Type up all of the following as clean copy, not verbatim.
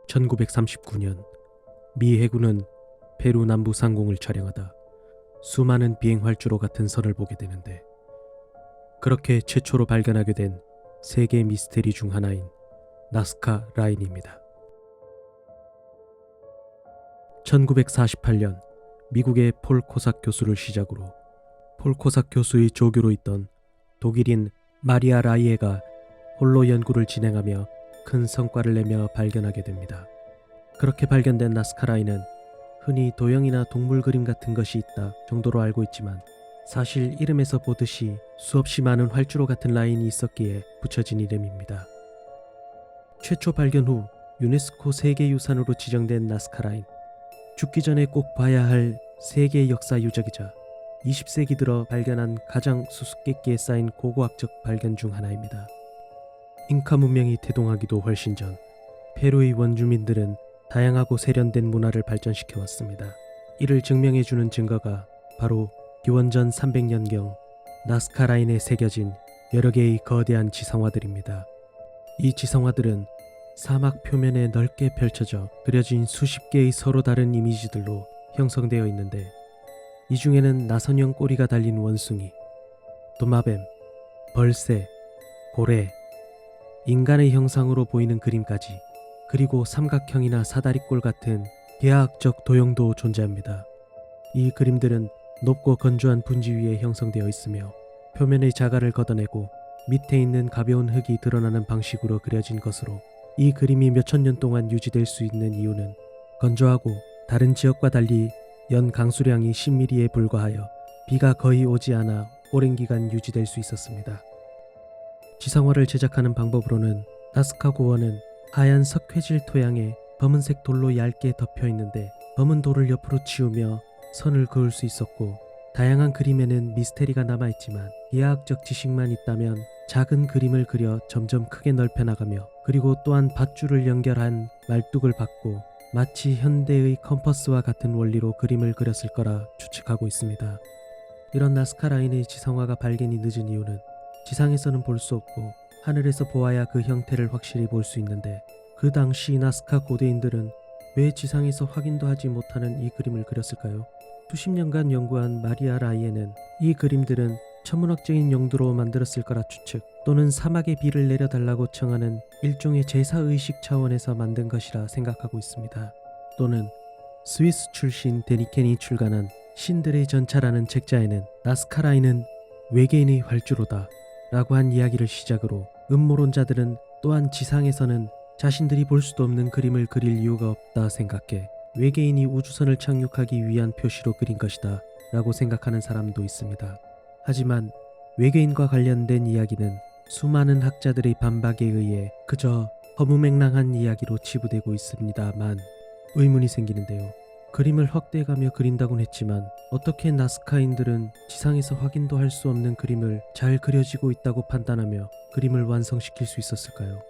1939년 미 해군은 페루 남부 상공을 촬영하다 수많은 비행 활주로 같은 선을 보게 되는데, 그렇게 최초로 발견하게 된 세계 미스테리 중 하나인 나스카 라인입니다. 1948년 미국의 폴 코삭 교수를 시작으로 폴 코삭 교수의 조교로 있던 독일인 마리아 라이에가 홀로 연구를 진행하며 큰 성과를 내며 발견하게 됩니다. 그렇게 발견된 나스카 라인은 흔히 도형이나 동물 그림 같은 것이 있다 정도로 알고 있지만, 사실 이름에서 보듯이 수없이 많은 활주로 같은 라인이 있었기에 붙여진 이름입니다. 최초 발견 후 유네스코 세계유산으로 지정된 나스카 라인, 죽기 전에 꼭 봐야 할 세계 역사 유적이자 20세기 들어 발견한 가장 수수께끼에 쌓인 고고학적 발견 중 하나입니다. 잉카 문명이 태동하기도 훨씬 전 페루의 원주민들은 다양하고 세련된 문화를 발전시켜 왔습니다. 이를 증명해주는 증거가 바로 기원전 300년경 나스카 라인에 새겨진 여러 개의 거대한 지성화들입니다. 이 지성화들은 사막 표면에 넓게 펼쳐져 그려진 수십 개의 서로 다른 이미지들로 형성되어 있는데, 이 중에는 나선형 꼬리가 달린 원숭이, 도마뱀, 벌새, 고래, 인간의 형상으로 보이는 그림까지, 그리고 삼각형이나 사다리꼴 같은 대화학적 도형도 존재합니다. 이 그림들은 높고 건조한 분지 위에 형성되어 있으며 표면의 자갈을 걷어내고 밑에 있는 가벼운 흙이 드러나는 방식으로 그려진 것으로, 이 그림이 몇천 년 동안 유지될 수 있는 이유는 건조하고 다른 지역과 달리 연 강수량이 10mm에 불과하여 비가 거의 오지 않아 오랜 기간 유지될 수 있었습니다. 지성화를 제작하는 방법으로는 나스카 고원은 하얀 석회질 토양에 검은색 돌로 얇게 덮여 있는데, 검은 돌을 옆으로 치우며 선을 그을 수 있었고, 다양한 그림에는 미스테리가 남아있지만 예학적 지식만 있다면 작은 그림을 그려 점점 크게 넓혀 나가며, 그리고 또한 밧줄을 연결한 말뚝을 받고 마치 현대의 컴퍼스와 같은 원리로 그림을 그렸을 거라 추측하고 있습니다. 이런 나스카 라인의 지성화가 발견이 늦은 이유는 지상에서는 볼 수 없고 하늘에서 보아야 그 형태를 확실히 볼 수 있는데, 그 당시 나스카 고대인들은 왜 지상에서 확인도 하지 못하는 이 그림을 그렸을까요? 수십 년간 연구한 마리아 라이에는 이 그림들은 천문학적인 용도로 만들었을 거라 추측, 또는 사막에 비를 내려달라고 청하는 일종의 제사의식 차원에서 만든 것이라 생각하고 있습니다. 또는 스위스 출신 데니켄이 출간한 신들의 전차라는 책자에는 나스카 라인은 외계인의 활주로다 라고 한 이야기를 시작으로, 음모론자들은 또한 지상에서는 자신들이 볼 수도 없는 그림을 그릴 이유가 없다 생각해 외계인이 우주선을 착륙하기 위한 표시로 그린 것이다 라고 생각하는 사람도 있습니다. 하지만 외계인과 관련된 이야기는 수많은 학자들의 반박에 의해 그저 허무맹랑한 이야기로 치부되고 있습니다만, 의문이 생기는데요. 그림을 확대해가며 그린다곤 했지만 어떻게 나스카인들은 지상에서 확인도 할 수 없는 그림을 잘 그려지고 있다고 판단하며 그림을 완성시킬 수 있었을까요?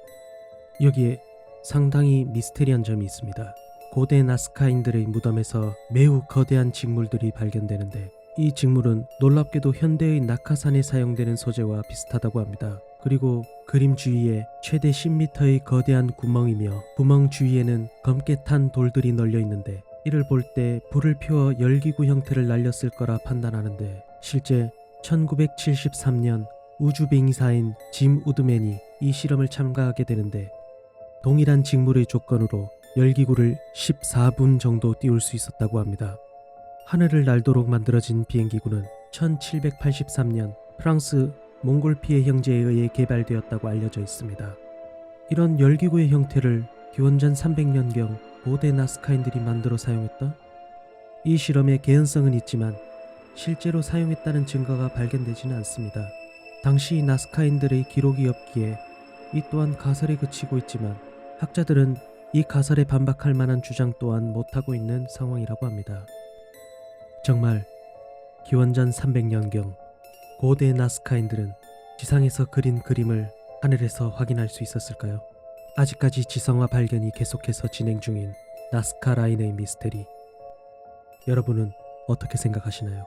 여기에 상당히 미스테리한 점이 있습니다. 고대 나스카인들의 무덤에서 매우 거대한 직물들이 발견되는데, 이 직물은 놀랍게도 현대의 낙하산에 사용되는 소재와 비슷하다고 합니다. 그리고 그림 주위에 최대 10m의 거대한 구멍이며, 구멍 주위에는 검게 탄 돌들이 널려 있는데, 이를 볼 때 불을 피워 열기구 형태를 날렸을 거라 판단하는데, 실제 1973년 우주빙의사인 짐 우드맨이 이 실험을 참가하게 되는데, 동일한 직물의 조건으로 열기구를 14분 정도 띄울 수 있었다고 합니다. 하늘을 날도록 만들어진 비행기구는 1783년 프랑스 몽골피에 형제에 의해 개발되었다고 알려져 있습니다. 이런 열기구의 형태를 기원전 300년경 고대 나스카인들이 만들어 사용했다? 이 실험의 개연성은 있지만 실제로 사용했다는 증거가 발견되지는 않습니다. 당시 나스카인들의 기록이 없기에 이 또한 가설에 그치고 있지만, 학자들은 이 가설에 반박할 만한 주장 또한 못하고 있는 상황이라고 합니다. 정말 기원전 300년경 고대 나스카인들은 지상에서 그린 그림을 하늘에서 확인할 수 있었을까요? 아직까지 지성화 발견이 계속해서 진행 중인 나스카 라인의 미스테리, 여러분은 어떻게 생각하시나요?